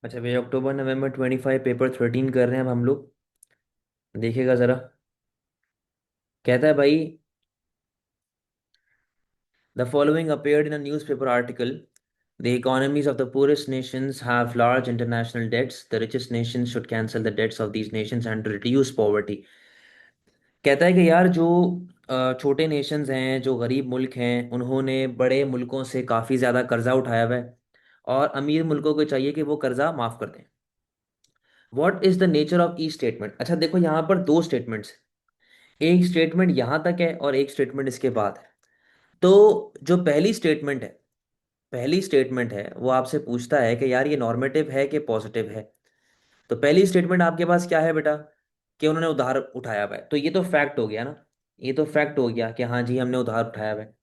अच्छा भैया, अक्टूबर नवंबर 25 पेपर 13 कर रहे हैं अब हम लोग। देखिएगा जरा। कहता है भाई, the following appeared in a newspaper article. The economies of the poorest nations have large international debts. The richest nations should cancel the debts of these nations and reduce poverty. कहता है कि यार जो छोटे नेशंस हैं, जो गरीब मुल्क हैं, उन्होंने बड़े मुल्कों से काफ़ी ज़्यादा कर्जा उठाया हुआ है और अमीर मुल्कों को चाहिए कि वो कर्जा माफ़ कर दें। What is the nature of e statement? अच्छा देखो, यहाँ पर दो स्टेटमेंट्स। एक स्टेटमेंट यहां तक है और एक स्टेटमेंट इसके बाद है। तो जो पहली स्टेटमेंट है वो आपसे पूछता है कि यार ये नॉर्मेटिव है कि पॉजिटिव है। तो पहली स्टेटमेंट आपके पास क्या है बेटा? कि उन्होंने उधार उठाया हुआ है, तो ये तो फैक्ट हो गया ना। ये तो फैक्ट हो गया कि हाँ जी, हमने उधार उठाया हुआ है।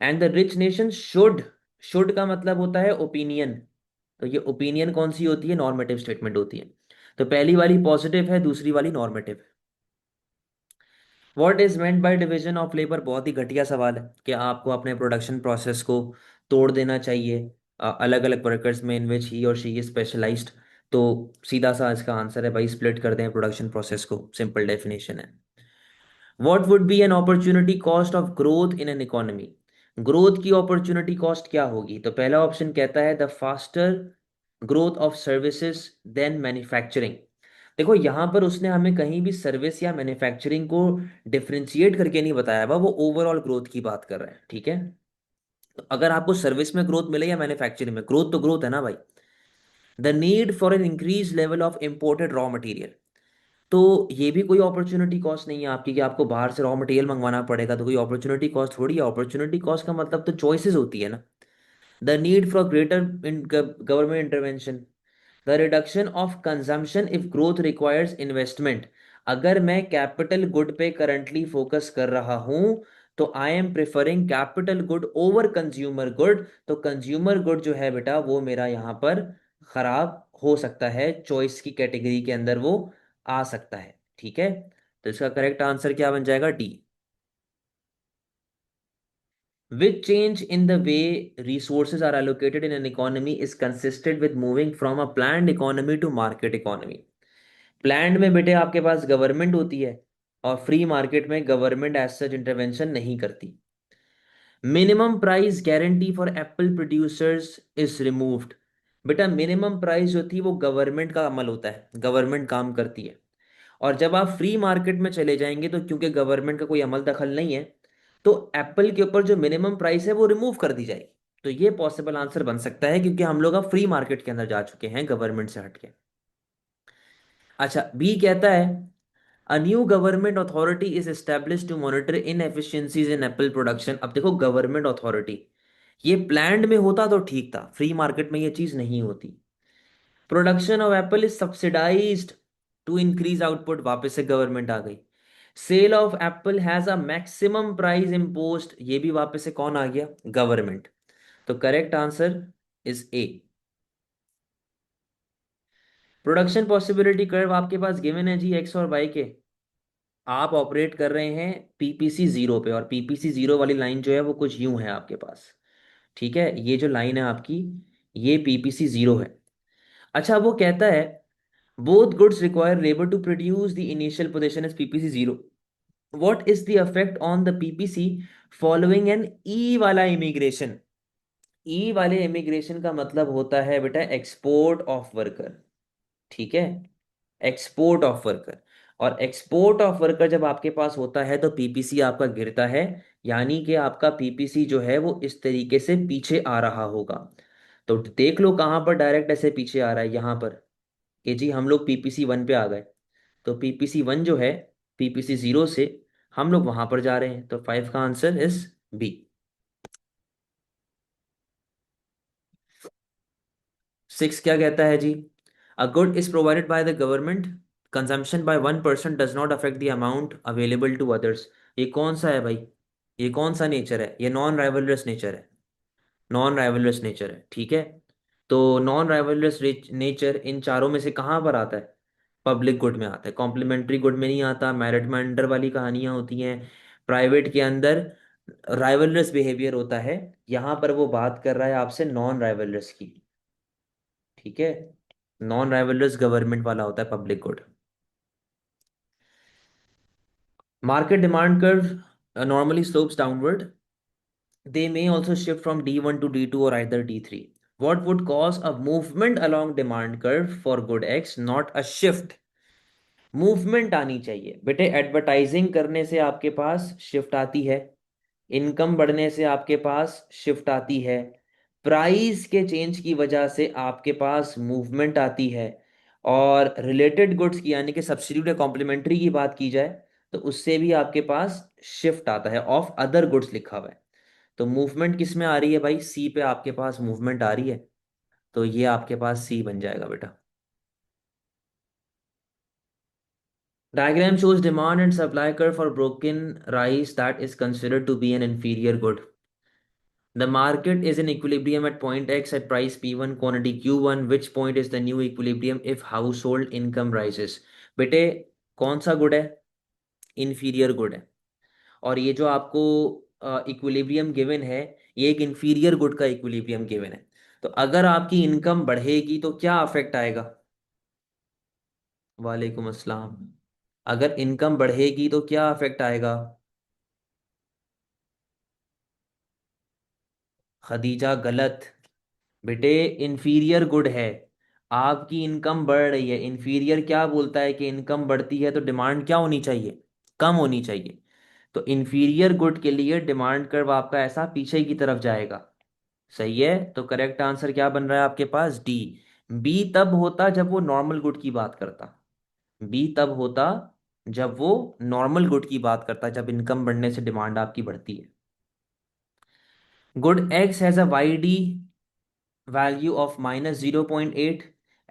And the rich nation should का मतलब होता है ओपिनियन। तो ये ओपिनियन कौन सी होती है? नॉर्मेटिव स्टेटमेंट होती है। तो पहली वाली पॉजिटिव है, दूसरी वाली normative. What is meant by division of labour? बहुत ही घटिया सवाल है कि आपको अपने प्रोडक्शन प्रोसेस को तोड़ देना चाहिए अलग अलग वर्कर्स में, इन विच ही और शी इज स्पेशलाइज्ड। तो सीधा सा इसका आंसर है भाई, स्प्लिट कर दें प्रोडक्शन प्रोसेस को। सिंपल डेफिनेशन है। What would be an opportunity cost of growth in an economy? Growth की अपॉर्चुनिटी कॉस्ट क्या होगी? तो पहला ऑप्शन कहता है the faster growth of services than manufacturing. देखो यहां पर उसने हमें कहीं भी सर्विस या मैन्युफैक्चरिंग को डिफरेंशिएट करके नहीं बताया हुआ, वो ओवरऑल ग्रोथ की बात कर रहा है। ठीक है, तो अगर आपको सर्विस में ग्रोथ मिले या मैन्युफैक्चरिंग में, ग्रोथ तो ग्रोथ है ना भाई। The need for an increase level of imported raw material. तो ये भी कोई अपॉर्चुनिटी कॉस्ट नहीं है आपकी कि आपको बाहर से रॉ मटेरियल मंगवाना पड़ेगा, तो कोई अपॉर्चुनिटी कॉस्ट थोड़ी है। अपॉर्चुनिटी कॉस्ट का मतलब तो चॉइसेस होती है ना। The need for greater government intervention. The reduction of consumption if growth requires investment. अगर मैं कैपिटल गुड पे करंटली फोकस कर रहा हूं, तो I am preferring capital good over consumer good. तो कंज्यूमर गुड जो है बेटा, वो मेरा यहाँ पर खराब हो सकता है, चॉइस की कैटेगरी के अंदर वो आ सकता है। ठीक है, तो इसका करेक्ट आंसर क्या बन जाएगा? D. Which change in the way resources are allocated in an economy is consistent with moving from a planned economy to market economy? Planned में बेटे आपके पास गवर्नमेंट होती है और फ्री मार्केट में गवर्नमेंट एज सच इंटरवेंशन नहीं करती। Minimum price guarantee for Apple producers is removed. बेटा मिनिमम प्राइस जो थी वो गवर्नमेंट का अमल होता है, गवर्नमेंट काम करती है। और जब आप फ्री मार्केट में चले जाएंगे, तो क्योंकि गवर्नमेंट का कोई अमल दखल नहीं है, तो एप्पल के ऊपर जो मिनिमम प्राइस है वो रिमूव कर दी जाएगी। तो ये पॉसिबल आंसर बन सकता है, क्योंकि हम लोग अब फ्री मार्केट के अंदर जा चुके हैं, गवर्नमेंट से हटके। अच्छा, बी कहता है a new government authority is establish to monitor inefficiencies in apple production. अब देखो, गवर्नमेंट अथॉरिटी ये प्लैंड में होता तो ठीक था, फ्री मार्केट में ये चीज नहीं होती। Production of apple is subsidised to increase output, वापस से गवर्नमेंट आ गई। Sale of apple has a maximum price imposed, ये भी वापस से कौन आ गया? गवर्नमेंट। तो correct answer is A. Production possibility curve आपके पास गिवन है जी, एक्स और वाई के। आप ऑपरेट कर रहे हैं पीपीसी जीरो पे, और पीपीसी जीरो वाली लाइन जो है वो कुछ यूं है आपके पास। ठीक है, ये जो लाइन है आपकी, ये पीपीसी जीरो है। अच्छा, वो कहता है both goods require labour to produce the initial position is PPC zero. What is the effect on the PPC following an E वाला इमिग्रेशन? ई वाले इमिग्रेशन का मतलब होता है बेटा एक्सपोर्ट ऑफ वर्कर। ठीक है, एक्सपोर्ट ऑफ वर्कर। और एक्सपोर्ट ऑफ वर्कर जब आपके पास होता है तो पीपीसी आपका गिरता है। यानी कि आपका पीपीसी जो है वो इस तरीके से पीछे आ रहा होगा। तो देख लो कहां पर डायरेक्ट ऐसे पीछे आ रहा है, यहां पर कि जी हम लोग पीपीसी वन पे आ गए। तो पीपीसी वन जो है, पीपीसी जीरो से हम लोग वहां पर जा रहे हैं। तो फाइव का आंसर इज बी। सिक्स क्या कहता है जी? A good is provided by the government, consumption by one person does not affect the amount available to others. ये कौन सा है भाई? ये कौन सा नेचर है? ये नॉन राइवलरस नेचर है। नॉन राइवलरस नेचर है, ठीक है। तो नॉन राइवलरस नेचर इन चारों में से कहाँ पर आता है? पब्लिक गुड में आता है, कॉम्प्लीमेंट्री गुड में नहीं आता। मेरिट में अंडर वाली कहानियां होती हैं, प्राइवेट के अंदर राइवलरस बिहेवियर होता है। यहां पर वो बात कर रहा है आपसे नॉन राइवलरस की। ठीक है, नॉन राइवलरस गवर्नमेंट वाला होता है public good. Market demand curve normally slopes downward. They may also shift from D1 to D2 or either D3. What would cause a movement along demand curve for good X, not a shift? Movement आनी चाहिए बेटे। Advertising करने से आपके पास shift आती है, income बढ़ने से आपके पास शिफ्ट आती है, प्राइस के चेंज की वजह से आपके पास मूवमेंट आती है, और रिलेटेड गुड्स की यानी कि सब्स्टिट्यूट या कॉम्प्लीमेंट्री की बात की जाए तो उससे भी आपके पास शिफ्ट आता है, ऑफ अदर गुड्स लिखा हुआ है। तो मूवमेंट किस में आ रही है भाई? सी पे आपके पास मूवमेंट आ रही है, तो ये आपके पास सी बन जाएगा बेटा। Diagram shows demand and supply curve for broken rice that is considered to be an inferior good. The market is in equilibrium at point X at price P1, quantity Q1. Which point is the new equilibrium if household income rises? बेटे कौन सा good है? Inferior good है। और ये जो आपको equilibrium given है, ये एक इंफीरियर गुड का इक्विलिब्रियम गिवन है। तो अगर आपकी इनकम बढ़ेगी तो क्या अफेक्ट आएगा? वालेकुम अस्सलाम। अगर इनकम बढ़ेगी तो क्या अफेक्ट आएगा? खदीजा गलत। बेटे इंफीरियर गुड है, आपकी इनकम बढ़ रही है। इंफीरियर क्या बोलता है कि इनकम बढ़ती है तो डिमांड क्या होनी चाहिए? कम होनी चाहिए। तो इंफीरियर गुड के लिए डिमांड कर्व आपका ऐसा पीछे की तरफ जाएगा। सही है, तो करेक्ट आंसर क्या बन रहा है आपके पास? डी। बी तब होता जब वो नॉर्मल गुड की बात करता। बी तब होता जब वो नॉर्मल गुड की बात करता, जब इनकम बढ़ने से डिमांड आपकी बढ़ती है। Good X has a Y D value of -0.8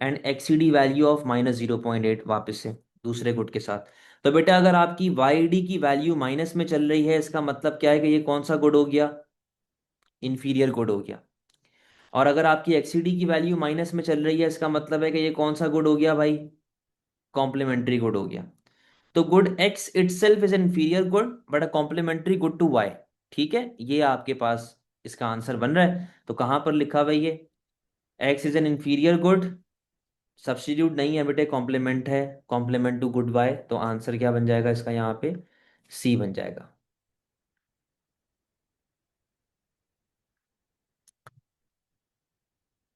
and XED value of -0.8। वापस से दूसरे गुड के साथ। तो बेटा अगर आपकी वाई डी की वैल्यू माइनस में चल रही है, इसका मतलब क्या है कि ये कौन सा गुड हो गया? इंफीरियर गुड हो गया। और अगर आपकी एक्सीडी की वैल्यू माइनस में चल रही है, इसका मतलब है कि ये कौन सा गुड हो गया भाई? कॉम्प्लीमेंट्री गुड हो गया। तो good X itself is inferior good but a complementary good to Y. ठीक है, ये आपके पास इसका आंसर बन रहा है। तो कहां पर लिखा हुआ है ये? X is an inferior good, substitute नहीं है बेटे, कॉम्प्लीमेंट है, कॉम्प्लीमेंट टू गुड वाई। तो आंसर क्या बन जाएगा इसका यहाँ पे? सी बन जाएगा।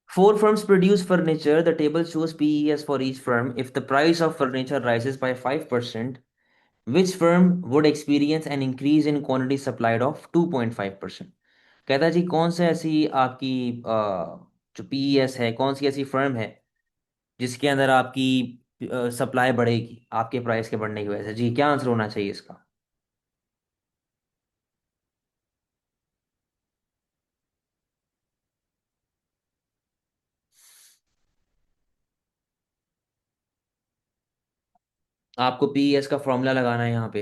Four firms produce furniture. The table shows PES for each firm. If the price of furniture rises by 5%, which firm would experience an increase in quantity supplied of 2.5%? कहता है जी कौन से ऐसी आपकी जो पीईएस है, कौन सी ऐसी फर्म है जिसके अंदर आपकी सप्लाई बढ़ेगी आपके प्राइस के बढ़ने की वजह से? जी क्या आंसर होना चाहिए इसका? आपको पीईएस का फॉर्मूला लगाना है यहाँ पे।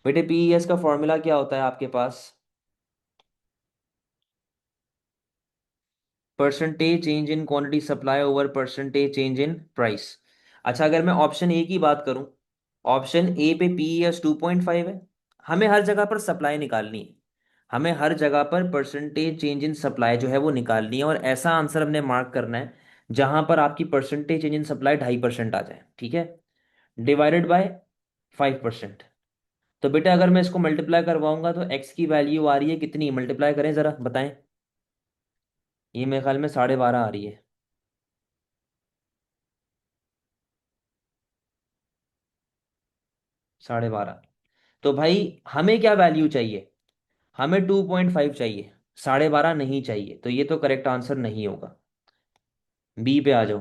बेटे पीईएस का फॉर्मूला क्या होता है आपके पास? Percentage change in quantity supply over percentage change in price. अच्छा अगर मैं ऑप्शन ए की बात करूं, ऑप्शन ए पे पीईएस 2.5 है। हमें हर जगह पर सप्लाई निकालनी है, हमें हर जगह पर परसेंटेज चेंज इन सप्लाई जो है वो निकालनी है, और ऐसा आंसर हमने मार्क करना है जहां पर आपकी परसेंटेज चेंज इन सप्लाई 2.5% आ जाए। ठीक है, डिवाइडेड बाय 5%। तो बेटा अगर मैं इसको मल्टीप्लाई करवाऊंगा तो एक्स की वैल्यू आ रही है कितनी? मल्टीप्लाई करें जरा बताएं। ये मेरे ख्याल में 12.5 आ रही है। 12.5। तो भाई हमें क्या वैल्यू चाहिए? हमें 2.5 चाहिए, 12.5 नहीं चाहिए। तो ये तो करेक्ट आंसर नहीं होगा। बी पे आ जाओ।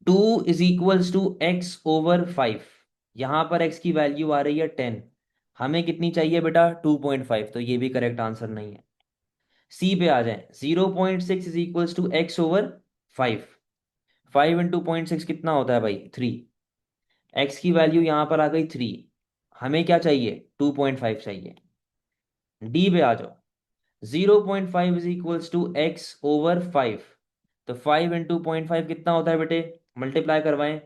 2 = x/5। यहां पर x की वैल्यू आ रही है 10, हमें कितनी चाहिए बेटा? 2.5। तो ये भी करेक्ट आंसर नहीं है। सी पे आ जाए। 0.6 = x/5। 5 × 0.6 कितना होता है भाई? 3। x की वैल्यू यहां पर आ गई 3, हमें क्या चाहिए? 2.5 चाहिए। डी पे आ जाओ। 0.5 = x/5। तो 5 × 0.5 कितना होता है बेटे? मल्टीप्लाई करवाएं।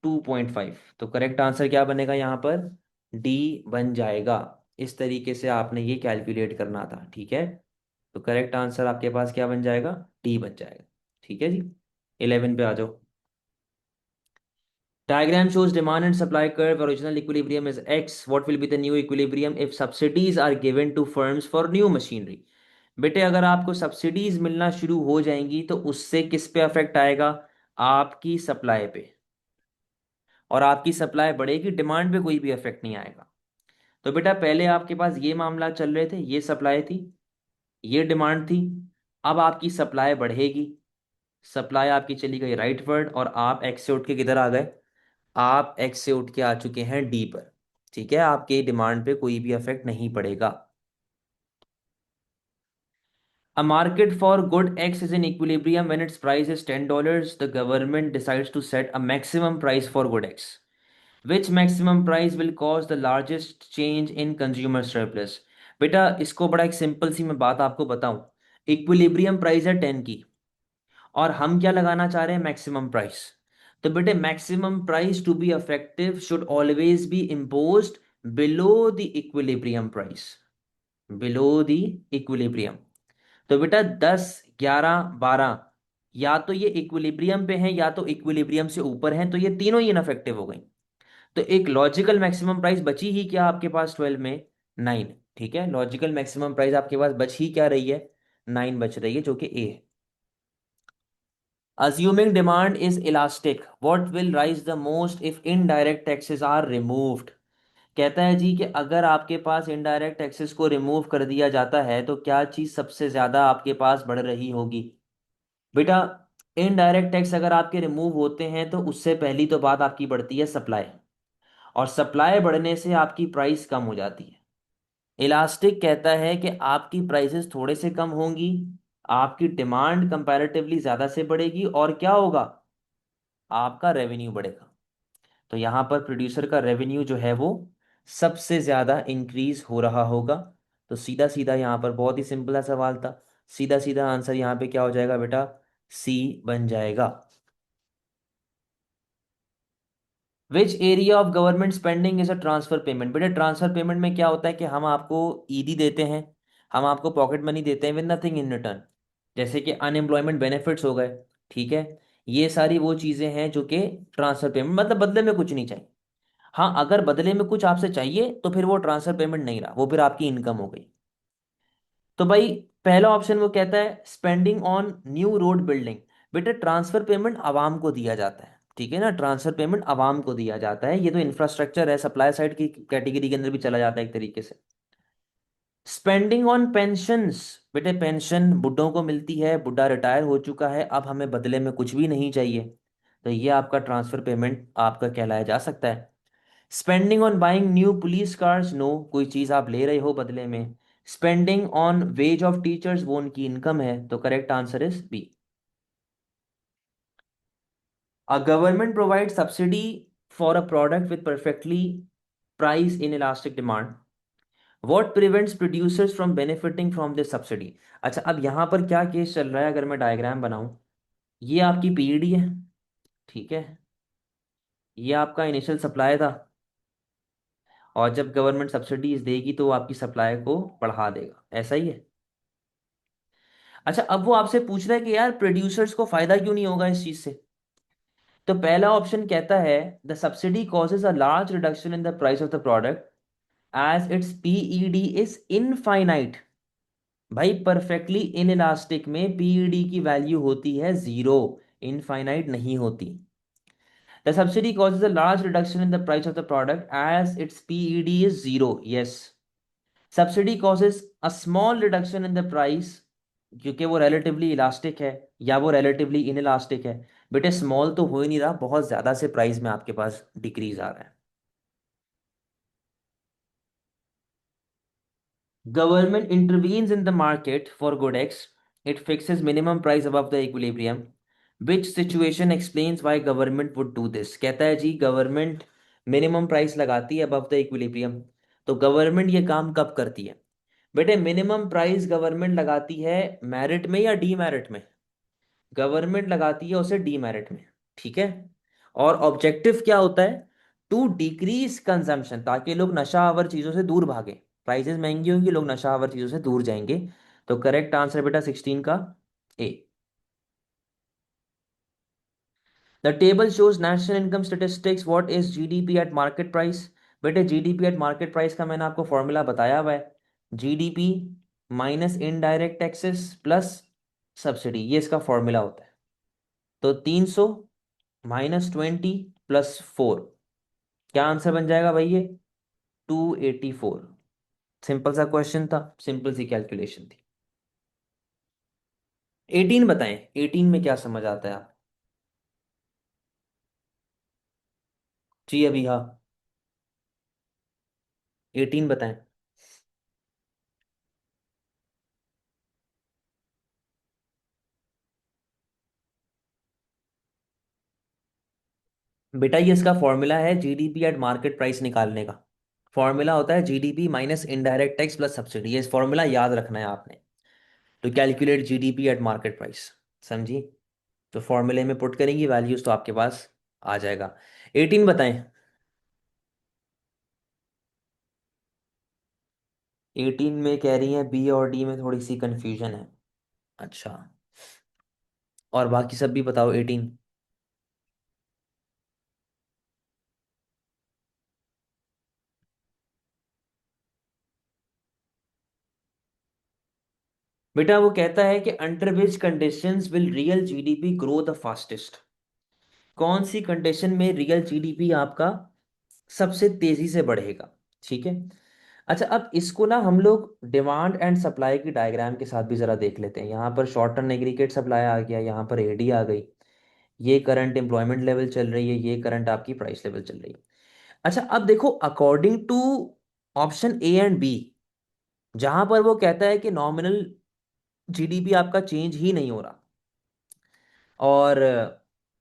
2.5। तो करेक्ट आंसर क्या बनेगा यहाँ पर? डी बन जाएगा। इस तरीके से आपने ये कैलकुलेट करना था। ठीक है, तो करेक्ट आंसर आपके पास क्या बन जाएगा, डी बन जाएगा। ठीक है जी, 11 पे आ जाओ। Diagram shows demand and supply curve. Original equilibrium is X. What will be the new equilibrium if subsidies are given to firms for new machinery? बेटे अगर आपको सब्सिडीज मिलना शुरू हो जाएंगी तो उससे किस पे अफेक्ट आएगा, आपकी सप्लाई पे। और आपकी सप्लाई बढ़ेगी, डिमांड पे कोई भी अफेक्ट नहीं आएगा। तो बेटा पहले आपके पास ये मामला चल रहे थे, ये सप्लाई थी, ये डिमांड थी। अब आपकी सप्लाई बढ़ेगी, सप्लाई आपकी चली गई राइटवर्ड और आप एक्स से उठ के किधर आ गए, आप एक्स से उठ के आ चुके हैं डी पर। ठीक है, आपके डिमांड पे कोई भी इफेक्ट नहीं पड़ेगा। A market for good X is in equilibrium when its price is $10. The government decides to set a maximum price for good X. Which maximum price will cause the largest change in consumer surplus? बेटा इसको बड़ा एक simple सी मैं बात आपको बताऊं। Equilibrium price है 10 की, और हम क्या लगाना चाह रहे हैं, मैक्सिमम प्राइस। तो बेटे maximum price to be effective should always be imposed below the equilibrium price, below the equilibrium. तो बेटा 10, 11, 12 या तो ये इक्विलिब्रियम पे हैं या तो इक्विलिब्रियम से ऊपर हैं, तो ये तीनों ही इनफेक्टिव हो गई। तो एक लॉजिकल मैक्सिमम प्राइस बची ही क्या आपके पास 12 में, 9। ठीक है, लॉजिकल मैक्सिमम प्राइस आपके पास बच ही क्या रही है, 9 बच रही है, जो कि ए है। Assuming demand is elastic, what will rise the most if indirect taxes are removed? कहता है जी कि अगर आपके पास इनडायरेक्ट टैक्सेस को रिमूव कर दिया जाता है तो क्या चीज सबसे ज्यादा आपके पास बढ़ रही होगी। बेटा इनडायरेक्ट टैक्स अगर आपके रिमूव होते हैं तो उससे पहली तो बात आपकी बढ़ती है सप्लाई, और सप्लाई बढ़ने से आपकी प्राइस कम हो जाती है। इलास्टिक कहता है कि आपकी प्राइसेस थोड़े से कम होंगी, आपकी डिमांड कंपैरेटिवली ज्यादा से बढ़ेगी, और क्या होगा, आपका रेवेन्यू बढ़ेगा। तो यहां पर प्रोड्यूसर का रेवेन्यू जो है वो सबसे ज्यादा इंक्रीज हो रहा होगा। तो सीधा सीधा यहां पर बहुत ही सिंपल सा सवाल था, सीधा सीधा आंसर यहां पे क्या हो जाएगा बेटा, सी बन जाएगा। Which area of government spending is a transfer payment? बेटा ट्रांसफर पेमेंट में क्या होता है कि हम आपको ईडी देते हैं, हम आपको पॉकेट मनी देते हैं विद नथिंग इन रिटर्न, जैसे कि अनएम्प्लॉयमेंट बेनिफिट्स हो गए। ठीक है, ये सारी वो चीजें हैं जो कि ट्रांसफर पेमेंट, मतलब बदले में कुछ नहीं चाहिए। हाँ अगर बदले में कुछ आपसे चाहिए तो फिर वो ट्रांसफर पेमेंट नहीं रहा, वो फिर आपकी इनकम हो गई। तो भाई पहला ऑप्शन वो कहता है spending on new road building. बेटा ट्रांसफर पेमेंट आवाम को दिया जाता है, ठीक है ना, ट्रांसफर पेमेंट आवाम को दिया जाता है, ये तो इंफ्रास्ट्रक्चर है, सप्लाई साइड की कैटेगरी के अंदर भी चला जाता है एक तरीके से। स्पेंडिंग ऑन पेंशंस, बेटे पेंशन बुड्ढों को मिलती है, बुड्ढा रिटायर हो चुका है, अब हमें बदले में कुछ भी नहीं चाहिए, तो ये आपका ट्रांसफर पेमेंट आपका कहलाया जा सकता है। Spending on buying new police cars, no, कोई चीज आप ले रहे हो बदले में। Spending on wage of teachers, वो उनकी इनकम है, तो correct answer is B. A government provide subsidy for a product with perfectly price in elastic demand, what prevents producers from benefiting from this subsidy. अच्छा अब यहां पर क्या case चल रहा है, अगर मैं डायग्राम बनाऊं, ये आपकी पीईडी है, ठीक है, ये आपका इनिशियल सप्लाई था, और जब गवर्नमेंट सब्सिडीज देगी तो वो आपकी सप्लाई को बढ़ा देगा, ऐसा ही है। अच्छा अब वो आपसे पूछ रहा है कि यार प्रोड्यूसर्स को फायदा क्यों नहीं होगा इस चीज से। तो पहला ऑप्शन कहता है the subsidy causes a large reduction in the price of the product as its PED is infinite. भाई परफेक्टली इन इलास्टिक में पीईडी की वैल्यू होती है जीरो, इनफाइनाइट नहीं होती। The subsidy causes a large reduction in the price of the product as its PED is zero, yes. Subsidy causes a small reduction in the price, क्योंकि वो relatively elastic है या वो relatively in elastic है। बेटे small तो हो ही नहीं रहा, बहुत ज्यादा से प्राइस में आपके पास डिक्रीज आ रहा है। Government intervenes in the market for good x, it fixes minimum price above the equilibrium, which situation explains why government would do this. कहता है जी गवर्नमेंट मिनिमम प्राइस लगाती है अबव द इक्विलिब्रियम, तो government ये काम कब करती है। बेटे मिनिमम प्राइस गवर्नमेंट लगाती है मेरिट में या डीमेरिट में, गवर्नमेंट लगाती है उसे डीमेरिट में, ठीक है। और ऑब्जेक्टिव क्या होता है, टू डिक्रीज कंजम्पशन, ताकि लोग नशा आवर चीजों से दूर भागे, प्राइसेस महंगी होंगी, लोग नशा आवर चीजों से दूर जाएंगे, तो करेक्ट आंसर बेटा 16 का A. The table shows national income statistics, what is GDP at market price. बेटे जीडीपी एट मार्केट प्राइस का मैंने आपको फॉर्मूला बताया हुआ है, GDP minus indirect taxes plus subsidy, ये इसका फॉर्मूला होता है। तो 300 माइनस 20 प्लस 4, क्या आंसर बन जाएगा भाई ये? 284। सिंपल सा क्वेश्चन था, सिंपल सी कैलकुलेशन थी। 18 बताएं, 18 में क्या समझ आता है आप? जी अभी हाँ, 18 बताएं। बेटा ये इसका फॉर्मूला है जीडीपी एट मार्केट प्राइस निकालने का। फॉर्मूला होता है GDP minus indirect tax plus subsidy, ये फॉर्मूला याद रखना है आपने, to calculate GDP at market price. समझी? तो फॉर्मूले में पुट करेंगी वैल्यूज तो आपके पास आ जाएगा। 18 बताएं। 18 में कह रही है बी और डी में थोड़ी सी कंफ्यूजन है। अच्छा, और बाकी सब भी बताओ 18। बेटा वो कहता है कि under which conditions will real GDP grow the fastest. कौन सी कंडीशन में रियल जीडीपी आपका सबसे तेजी से बढ़ेगा? ठीक है। अच्छा, अब इसको ना हम लोग डिमांड एंड सप्लाई की डायग्राम के साथ भी जरा देख लेते हैं। यहाँ पर शॉर्ट टर्म एग्रीगेट सप्लाई आ गया, यहाँ पर एडी आ गई, ये करंट एम्प्लॉयमेंट लेवल चल रही है, ये करंट आपकी प्राइस लेवल चल रही है। अच्छा अब देखो, according to option A and B, जहां पर वो कहता है कि नॉमिनल जीडीपी आपका चेंज ही नहीं हो रहा और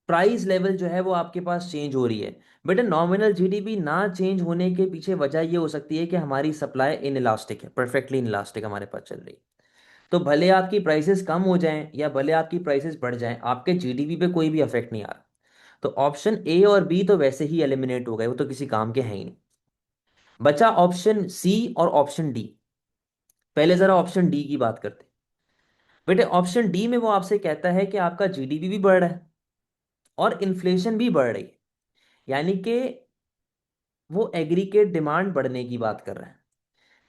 प्राइस लेवल जो है वो आपके पास चेंज हो रही है, बेटा नॉमिनल जीडीपी ना चेंज होने के पीछे वजह ये हो सकती है कि हमारी सप्लाई इन इलास्टिक है, परफेक्टली इन इलास्टिक हमारे पास चल रही है। तो भले आपकी प्राइसेस कम हो जाएं या भले आपकी प्राइसेस बढ़ जाएं, आपके जीडीपी पे कोई भी अफेक्ट नहीं आ रहा। तो ऑप्शन ए और बी तो वैसे ही एलिमिनेट हो गए, वो तो किसी काम के हैं ही नहीं। बचा ऑप्शन सी और ऑप्शन डी। पहले जरा ऑप्शन डी की बात करते हैं। बेटे ऑप्शन डी में वो आपसे कहता है कि आपका जीडीपी भी बढ़ रहा है और इन्फ्लेशन भी बढ़ रही है, यानी कि वो एग्रीगेट डिमांड बढ़ने की बात कर रहा है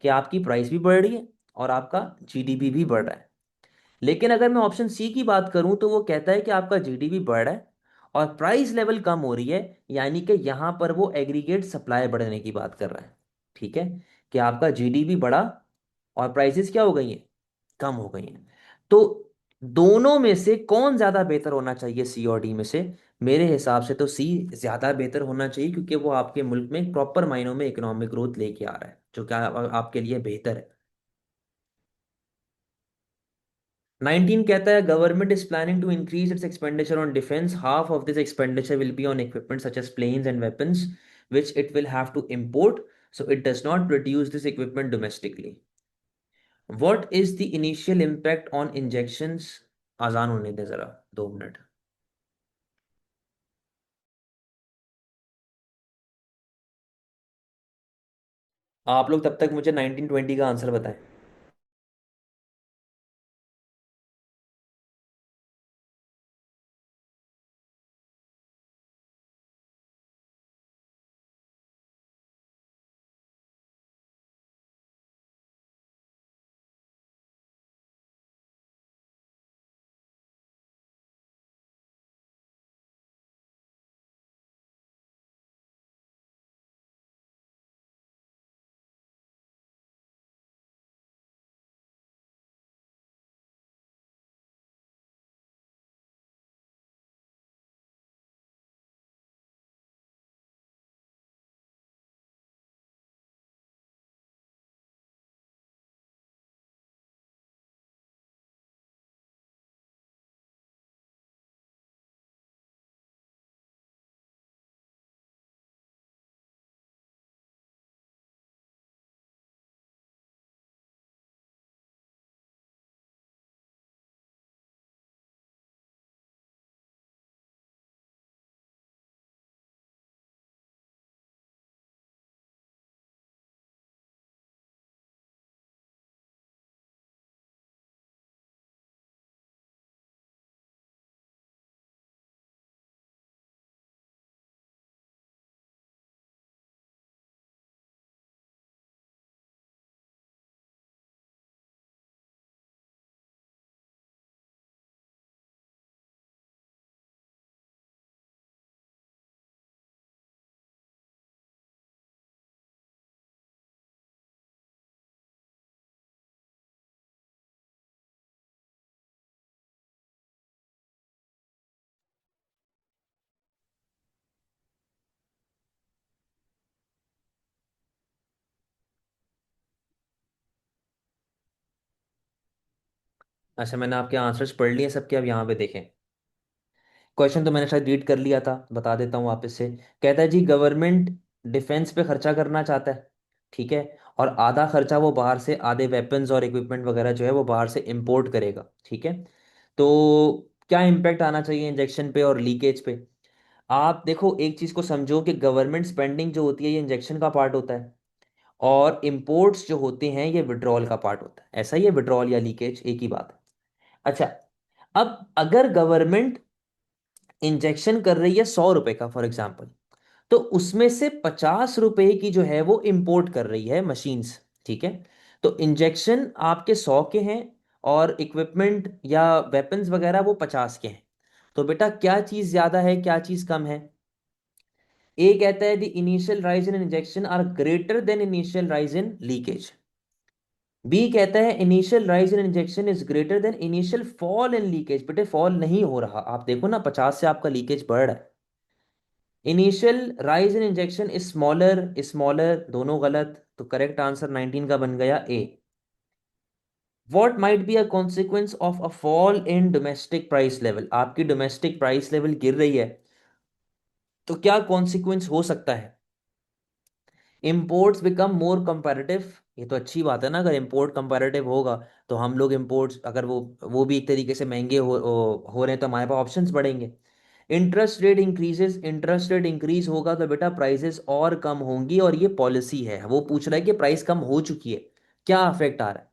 कि आपकी प्राइस भी बढ़ रही है और आपका जीडीपी भी बढ़ रहा है। लेकिन अगर मैं ऑप्शन सी की बात करूं तो वो कहता है कि आपका जीडीपी बढ़ रहा है और प्राइस लेवल कम हो रही है, यानी कि यहां पर वो एग्रीगेट सप्लाई बढ़ने की बात कर रहा है। ठीक है, कि आपका जीडीपी बढ़ा और प्राइसेस क्या हो गई हैं? कम हो गई हैं। तो दोनों में से कौन ज्यादा बेहतर होना चाहिए, सी और डी में से? मेरे हिसाब से तो सी ज्यादा बेहतर होना चाहिए, क्योंकि वो आपके मुल्क में प्रॉपर मायनों में इकोनॉमिक ग्रोथ लेके आ रहा है, जो क्या आपके लिए बेहतर है। 19 कहता है government is planning to increase its expenditure on defence, half of this expenditure will be on equipment such as planes and weapons which it will have to import, so it does not produce this equipment domestically. What is the initial impact on injections? आसान होने दे जरा, 2 minute. आप लोग तब तक मुझे 1920 का answer बताएं। अच्छा, मैंने आपके आंसर्स पढ़ लिए सबके, अब यहाँ पे देखें। क्वेश्चन तो मैंने शायद रीड कर लिया था, बता देता हूँ वापस से। कहता है जी, गवर्नमेंट डिफेंस पे खर्चा करना चाहता है, ठीक है, और आधा खर्चा वो बाहर से, आधे वेपन्स और इक्विपमेंट वगैरह जो है वो बाहर से इंपोर्ट करेगा, ठीक है। तो क्या इम्पैक्ट आना चाहिए इंजेक्शन पे और लीकेज पे? आप देखो, एक चीज को समझो कि गवर्नमेंट स्पेंडिंग जो होती है ये इंजेक्शन का पार्ट होता है, और इम्पोर्ट्स जो होते हैं ये विड्रॉल का पार्ट होता है। ऐसा ही है, विड्रॉल या लीकेज एक ही बात है। अच्छा, अब अगर गवर्नमेंट इंजेक्शन कर रही है 100 रुपए का फॉर एग्जाम्पल, तो उसमें से 50 रुपए की जो है वो इंपोर्ट कर रही है मशीन्स, ठीक है। तो इंजेक्शन आपके 100 के हैं, और इक्विपमेंट या वेपन्स वगैरह वो 50 के हैं। तो बेटा क्या चीज ज्यादा है, क्या चीज कम है? ए कहता है the initial rise in injection are greater than initial rise in leakage. B कहता है initial rise in injection is greater than initial fall in leakage. बेटे फॉल नहीं हो रहा, आप देखो ना, 50 से आपका लीकेज बढ़ रहा है। Initial rise in injection is smaller, smaller, दोनों गलत। तो करेक्ट आंसर 19 का बन गया A. What might be a consequence of a fall in domestic price level? आपकी डोमेस्टिक प्राइस लेवल गिर रही है, तो क्या कॉन्सिक्वेंस हो सकता है? Imports become more comparative. ये तो अच्छी बात है ना, अगर इंपोर्ट कंपैरेटिव होगा तो हम लोग इंपोर्ट्स, अगर वो भी एक तरीके से महंगे हो रहे हैं, तो हमारे पास ऑप्शंस बढ़ेंगे। Interest rate increases, interest rate increase होगा तो बेटा प्राइसेस और कम होंगी, और ये पॉलिसी है, वो पूछ रहा है कि प्राइस कम हो चुकी है, क्या अफेक्ट आ रहा है?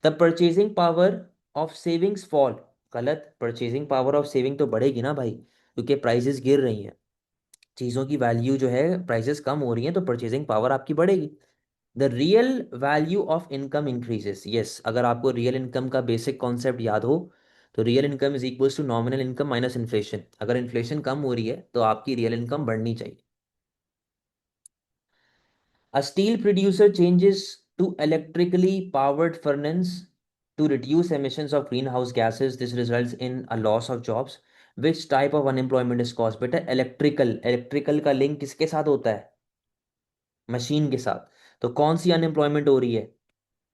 The purchasing power of savings fall. गलत, परचेजिंग पावर ऑफ सेविंग तो बढ़ेगी ना भाई, क्योंकि प्राइसेस गिर रही हैं, चीज़ों की वैल्यू जो है, प्राइसेस कम हो रही हैं, तो परचेजिंग पावर आपकी बढ़ेगी। The real value of income increases. Yes, अगर आपको रियल इनकम का बेसिक कॉन्सेप्ट याद हो, तो real income is equals to nominal income minus inflation. अगर इन्फ्लेशन कम हो रही है तो आपकी रियल इनकम बढ़नी चाहिए। A steel producer changes to electrically powered furnace to reduce emissions of greenhouse gases. This results in a loss of jobs. Which type of unemployment is caused? बेटा इलेक्ट्रिकल, इलेक्ट्रिकल का link किसके साथ होता है? Machine के साथ। तो कौन सी अनएम्प्लॉयमेंट हो रही है?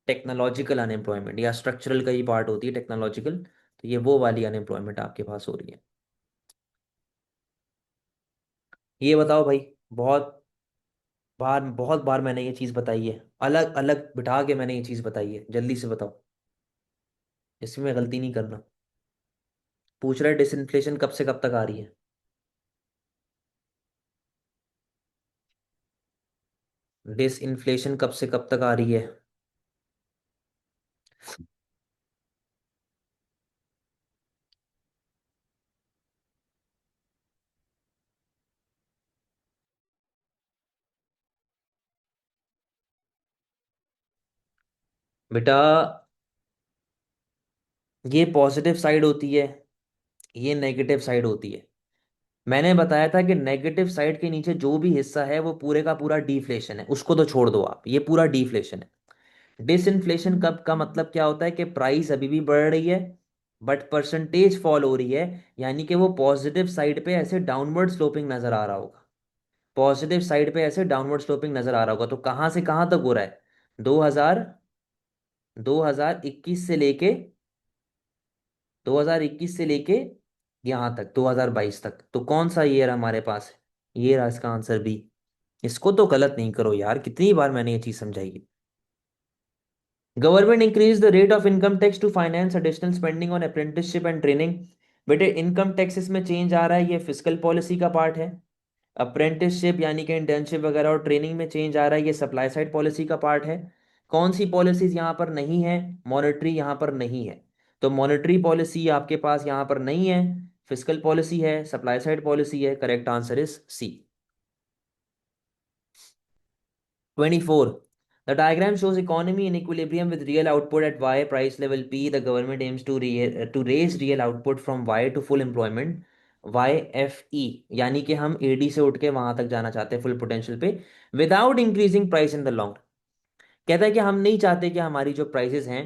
टेक्नोलॉजिकल अनएम्प्लॉयमेंट, या स्ट्रक्चरल का ही पार्ट होती है टेक्नोलॉजिकल, तो ये वो वाली अनएम्प्लॉयमेंट आपके पास हो रही है। ये बताओ भाई, बहुत बार मैंने ये चीज बताई है, अलग अलग बिठा के मैंने ये चीज बताई है, जल्दी से बताओ, इसमें गलती नहीं करना। पूछ रहा है डिसइंफ्लेशन कब से कब तक आ रही है? डिसइंफ्लेशन कब से कब तक आ रही है? बेटा ये पॉजिटिव साइड होती है, ये नेगेटिव साइड होती है। मैंने बताया था कि नेगेटिव साइड के नीचे जो भी हिस्सा है वो पूरे का पूरा डिफ्लेशन है, उसको तो छोड़ दो आप, ये पूरा डिफ्लेशन है। डिसइंफ्लेशन कब का मतलब क्या होता है कि प्राइस अभी भी बढ़ रही है, बट परसेंटेज फॉल हो रही है, यानी कि वो पॉजिटिव साइड पे ऐसे डाउनवर्ड स्लोपिंग नजर आ रहा होगा। पॉजिटिव साइड पे ऐसे डाउनवर्ड स्लोपिंग नजर आ रहा होगा। तो कहां से कहां तक हो रहा है? 2000 2021 से लेके 2021 से लेके यहां तक 2022 तक, तो कौन सा ईयर हमारे पास है? ये रहा इसका आंसर बी। इसको तो गलत नहीं करो यार, कितनी बार मैंने ये चीज समझाई। Government increase the rate of income tax to finance additional spending on apprenticeship and training. बेटे इनकम टैक्सेस में चेंज आ रहा है, ये फिस्कल पॉलिसी का पार्ट है। अप्रेंटिसशिप यानी कि इंटर्नशिप वगैरह और ट्रेनिंग में चेंज आ रहा है, ये सप्लाई साइड पॉलिसी का पार्ट है। कौन सी पॉलिसीज यहाँ पर नहीं है? मॉनेटरी यहाँ पर नहीं है, तो मॉनेटरी पॉलिसी आपके पास यहाँ पर नहीं है। फिस्कल पॉलिसी है, सप्लाई साइड पॉलिसी है, correct answer is C. 24. The diagram shows economy in equilibrium with real output at Y price level P. The government aims to raise real output from Y to full employment, YFE, यानी कि हम AD से उठ के वहां तक जाना चाहते हैं फुल पोटेंशियल पे, without increasing price in the long. कहता है कि हम नहीं चाहते कि हमारी जो प्राइसेस हैं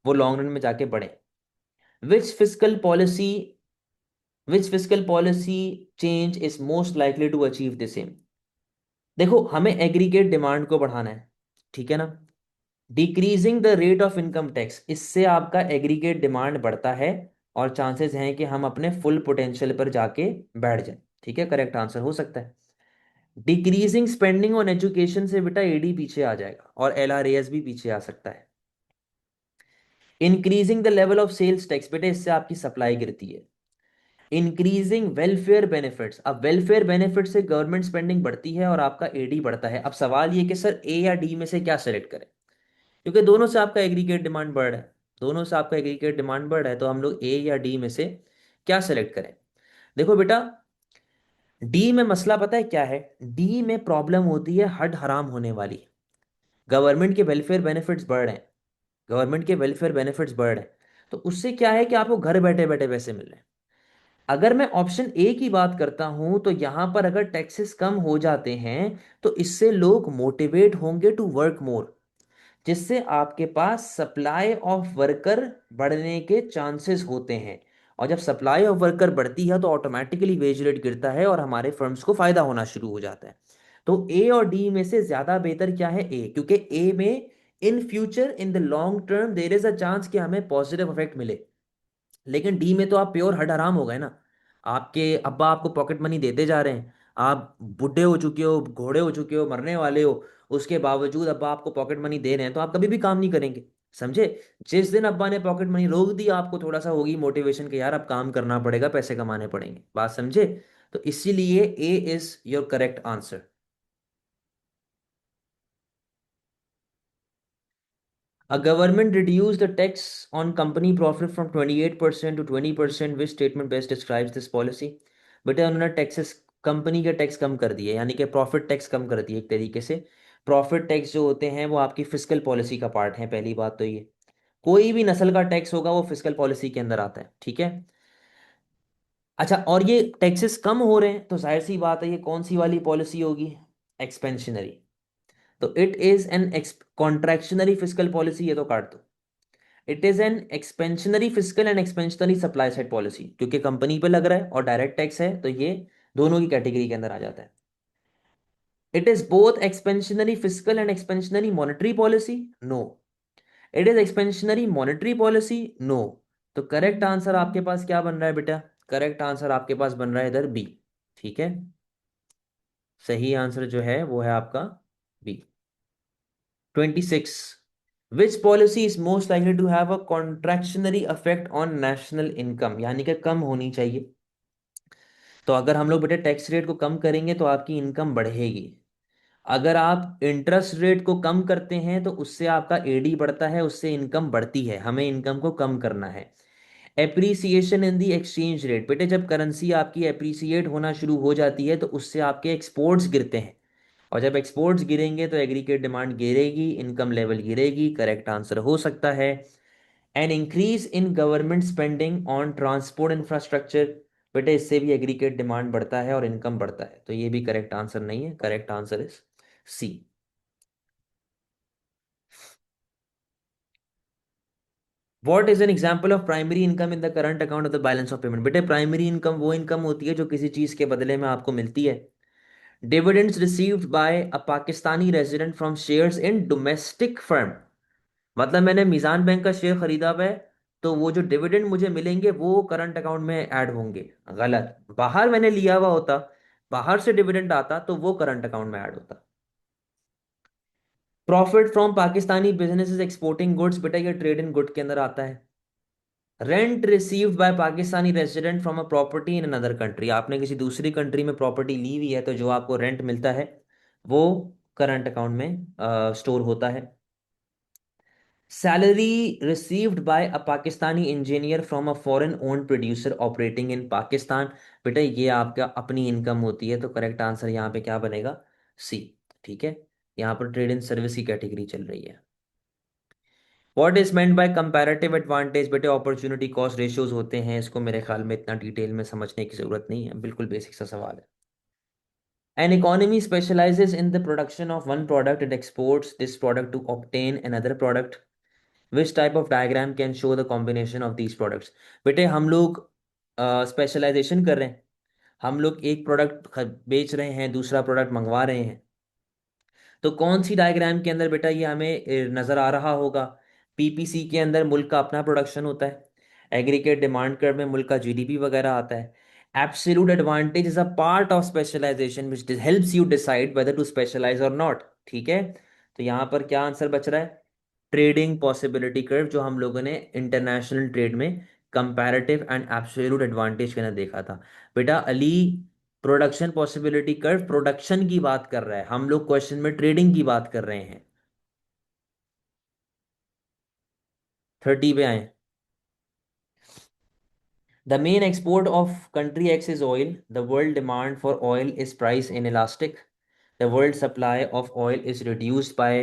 वो लॉन्ग रन में जाके बढ़े। Which fiscal policy which fiscal policy change is most likely to achieve the same? देखो, हमें एग्रीगेट डिमांड को बढ़ाना है, ठीक है ना। Decreasing the rate of income tax, इससे आपका एग्रीगेट डिमांड बढ़ता है और चांसेस हैं कि हम अपने फुल पोटेंशियल पर जाके बैठ जाएं। ठीक है, करेक्ट आंसर हो सकता है। डिक्रीजिंग स्पेंडिंग ऑन एजुकेशन से बेटा एडी पीछे आ जाएगा और एलआरएएस भी पीछे आ सकता है। Increasing the level of sales tax, बेटे इससे आपकी सप्लाई गिरती है। इंक्रीजिंग वेलफेयर बेनिफिट्स, अब वेलफेयर बेनिफिट से गवर्नमेंट स्पेंडिंग बढ़ती है और आपका एडी बढ़ता है। अब सवाल ये कि सर ए या डी में से क्या सेलेक्ट करें, क्योंकि दोनों से आपका एग्रीगेट डिमांड बढ़ रहा है, दोनों से आपका एग्रीगेट डिमांड बढ़ रहा है, तो हम लोग ए या डी में से क्या सेलेक्ट करें। देखो बेटा, डी में मसला पता है क्या है, डी में प्रॉब्लम होती है हड हराम होने वाली। गवर्नमेंट के वेलफेयर बेनिफिट्स बढ़ रहे हैं, गवर्नमेंट के वेलफेयर बेनिफिट्स बढ़ रहे हैं, तो उससे क्या है कि आपको घर बैठे बैठे पैसे मिल रहे हैं। अगर मैं ऑप्शन ए की बात करता हूं तो यहां पर अगर टैक्सेस कम हो जाते हैं तो इससे लोग मोटिवेट होंगे टू वर्क मोर, जिससे आपके पास सप्लाई ऑफ वर्कर बढ़ने के चांसेस होते हैं। और जब सप्लाई ऑफ वर्कर बढ़ती है तो ऑटोमेटिकली वेज रेट गिरता है और हमारे फर्म्स को फायदा होना शुरू हो जाता है। तो ए और डी में से ज्यादा बेहतर क्या है, ए, क्योंकि ए में in future in the long term there is a chance कि हमें पॉजिटिव इफेक्ट मिले। लेकिन डी में तो आप प्योर हड हराम हो गए ना, आपके अब्बा आपको पॉकेट मनी देते जा रहे हैं, आप बुढ़े हो चुके हो, घोड़े हो चुके हो, मरने वाले हो, उसके बावजूद अब्बा आपको पॉकेट मनी दे रहे हैं, तो आप कभी भी काम नहीं करेंगे। समझे? जिस दिन अब्बा ने पॉकेट मनी रोक दी आपको थोड़ा सा होगी मोटिवेशन कि यार अब काम करना पड़ेगा, पैसे कमाने पड़ेंगे। बात समझे? तो इसीलिए A is your correct answer. A government reduced the tax on company profit from 28% to 20%. Which statement best describes this policy? बेटे उन्होंने टैक्सेस, कंपनी के टैक्स कम कर दिए, यानी कि प्रॉफिट टैक्स कम कर दिए एक तरीके से। प्रॉफिट टैक्स जो होते हैं वो आपकी फिस्कल पॉलिसी का पार्ट है, पहली बात तो ये। कोई भी नस्ल का टैक्स होगा वो फिस्कल पॉलिसी के अंदर आता है, ठीक है। अच्छा, और ये टैक्सेस कम हो रहे हैं तो जाहिर सी बात है ये कौन सी वाली पॉलिसी होगी, एक्सपेंशनरी। तो it is an contractionary fiscal policy, ये तो काट दो। It is an expansionary fiscal and expansionary supply side policy, क्योंकि कंपनी पे लग रहा है और डायरेक्ट टैक्स है तो ये दोनों की कैटेगरी के अंदर आ जाता है। It is both expansionary fiscal and expansionary monetary policy, no. It is expansionary monetary policy, no. तो करेक्ट आंसर आपके पास क्या बन रहा है बेटा, करेक्ट आंसर आपके पास बन रहा है इधर बी। ठीक है, सही आंसर जो है वो है आपका B. 26, which policy is most likely to have a contractionary effect on national income, यानी कि कम होनी चाहिए। तो अगर हम लोग बेटे टैक्स रेट को कम करेंगे तो आपकी इनकम बढ़ेगी। अगर आप इंटरेस्ट रेट को कम करते हैं तो उससे आपका एडी बढ़ता है, उससे इनकम बढ़ती है, हमें इनकम को कम करना है। Appreciation in the exchange rate, बेटे जब करेंसी आपकी एप्रिसिएट होना शुरू हो जाती है तो उससे आपके एक्सपोर्ट्स गिरते हैं, और जब एक्सपोर्ट्स गिरेंगे तो एग्रीगेट डिमांड गिरेगी, इनकम लेवल गिरेगी। करेक्ट आंसर हो सकता है an increase in government spending on transport infrastructure, बेटे इससे भी एग्रीगेट डिमांड बढ़ता है और इनकम बढ़ता है, तो ये भी करेक्ट आंसर नहीं है, correct answer is C. What is an example of primary income in the current account of the balance of payment, बेटे प्राइमरी इनकम वो इनकम होती है जो किसी चीज के बदले में आपको मिलती है। Dividends received by a Pakistani resident from shares in domestic firm, मतलब मैंने मीज़ान बैंक का शेयर खरीदा हुआ है तो वो जो डिविडेंड मुझे मिलेंगे वो करंट अकाउंट में ऐड होंगे। गलत, बाहर मैंने लिया हुआ होता, बाहर से डिविडेंड आता तो वो करंट अकाउंट में ऐड होता। Profit from Pakistani businesses exporting goods, बेटा ये ट्रेड इन गुड के अंदर आता है। Rent received by Pakistani resident from a property in another country, आपने किसी दूसरी कंट्री में प्रॉपर्टी ली हुई है तो जो आपको रेंट मिलता है वो करंट अकाउंट में स्टोर होता है। Salary received by a Pakistani engineer from a foreign owned producer operating in Pakistan, बेटा ये आपका अपनी इनकम होती है, तो करेक्ट आंसर यहाँ पे क्या बनेगा, सी। ठीक है, यहाँ पर ट्रेड इन सर्विस की कैटेगरी चल रही है। What is meant by comparative advantage, बेटे अपॉर्चुनिटी कॉस्ट रेशियोज होते हैं, इसको मेरे ख्याल में इतना डिटेल में समझने की जरूरत नहीं है, बिल्कुल बेसिक सा सवाल है। An economy specializes in the production of one product and exports this product to obtain another product. Which type of diagram can show the combination of these products? बेटे हम लोग स्पेशलाइजेशन कर रहे हैं, हम लोग एक प्रोडक्ट बेच रहे हैं, दूसरा प्रोडक्ट मंगवा रहे हैं, तो कौन सी डायग्राम के अंदर बेटा ये हमें नजर आ रहा होगा? पीपीसी के अंदर मुल्क का अपना प्रोडक्शन होता है, एग्रीगेट डिमांड कर्व में मुल्क का जीडीपी वगैरह आता है। Absolute advantage is a part of specialisation which helps you decide whether to specialise और नॉट। ठीक है, तो यहाँ पर क्या आंसर बच रहा है? ट्रेडिंग पॉसिबिलिटी कर्व, जो हम लोगों ने इंटरनेशनल ट्रेड में कंपैरेटिव एंड एब्सोल्यूट एडवांटेज के अंदर देखा था। बेटा Ali, production possibility curve production की बात कर रहा है, हम लोग क्वेश्चन में ट्रेडिंग की बात कर रहे हैं। 30 पे आए। The main export of country X is oil. The world demand for oil is price inelastic. The world supply of oil is reduced by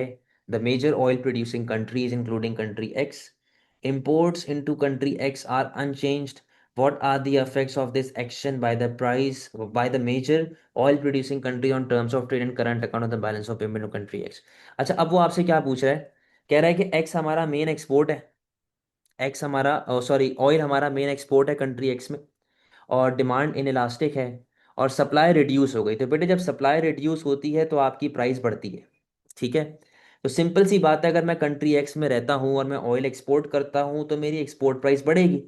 the major oil producing countries, including country X. Imports into country X are unchanged. What are the effects of this action by the price by the major oil producing country on terms of trade and current account of the balance of payment of country X? अच्छा, अब वो आपसे क्या पूछ रहा है? कह रहा है कि X हमारा मेन एक्सपोर्ट है, एक्स हमारा, सॉरी, ऑयल हमारा मेन एक्सपोर्ट है कंट्री एक्स में, और डिमांड इन इलास्टिक है, और सप्लाई रिड्यूस हो गई। तो बेटे जब सप्लाई रिड्यूस होती है तो आपकी प्राइस बढ़ती है। ठीक है, तो सिंपल सी बात है, अगर मैं कंट्री एक्स में रहता हूं और मैं ऑयल एक्सपोर्ट करता हूं तो मेरी एक्सपोर्ट प्राइस बढ़ेगी।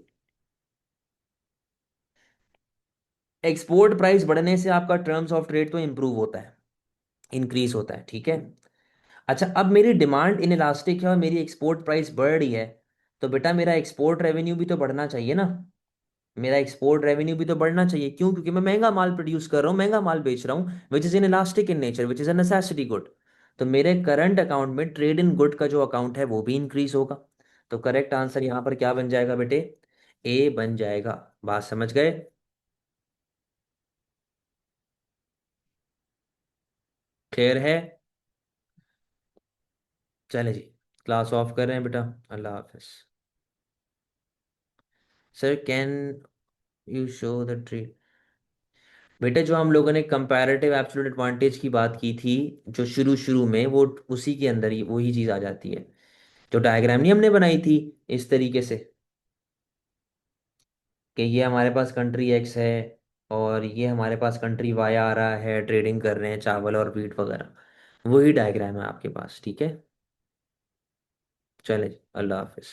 एक्सपोर्ट प्राइस बढ़ने से आपका टर्म्स ऑफ ट्रेड तो इंप्रूव होता है, इंक्रीज होता है। ठीक है, अच्छा, अब मेरी डिमांड इन इलास्टिक है और मेरी एक्सपोर्ट प्राइस बढ़ रही है, तो बेटा मेरा एक्सपोर्ट रेवेन्यू भी तो बढ़ना चाहिए ना। मेरा एक्सपोर्ट रेवेन्यू भी तो बढ़ना चाहिए, क्यों? क्योंकि मैं महंगा माल प्रोड्यूस कर रहा हूँ, महंगा माल बेच रहा हूँ, which is in elastic in nature, which is a necessity good. तो मेरे करंट अकाउंट में ट्रेड इन गुड का जो अकाउंट है वो भी इंक्रीज होगा। तो करेक्ट आंसर यहाँ पर क्या बन जाएगा बेटे? ए बन जाएगा। बात समझ गए? क्लियर है? चले जी, क्लास ऑफ कर रहे हैं बेटा। अल्लाह हाफिज। Sir can you show the trade? बेटे जो हम लोगों ने कंपैरेटिव एब्सोल्यूट एडवांटेज की बात की थी, जो शुरू शुरू में, वो उसी के अंदर ही वही चीज आ जाती है, जो डायग्राम नहीं हमने बनाई थी इस तरीके से, कि ये हमारे पास कंट्री एक्स है और ये हमारे पास कंट्री वाई आ रहा है, ट्रेडिंग कर रहे हैं चावल और वीट वगैरह, वही डायग्राम है आपके पास। ठीक है, चले, अल्लाह हाफिज।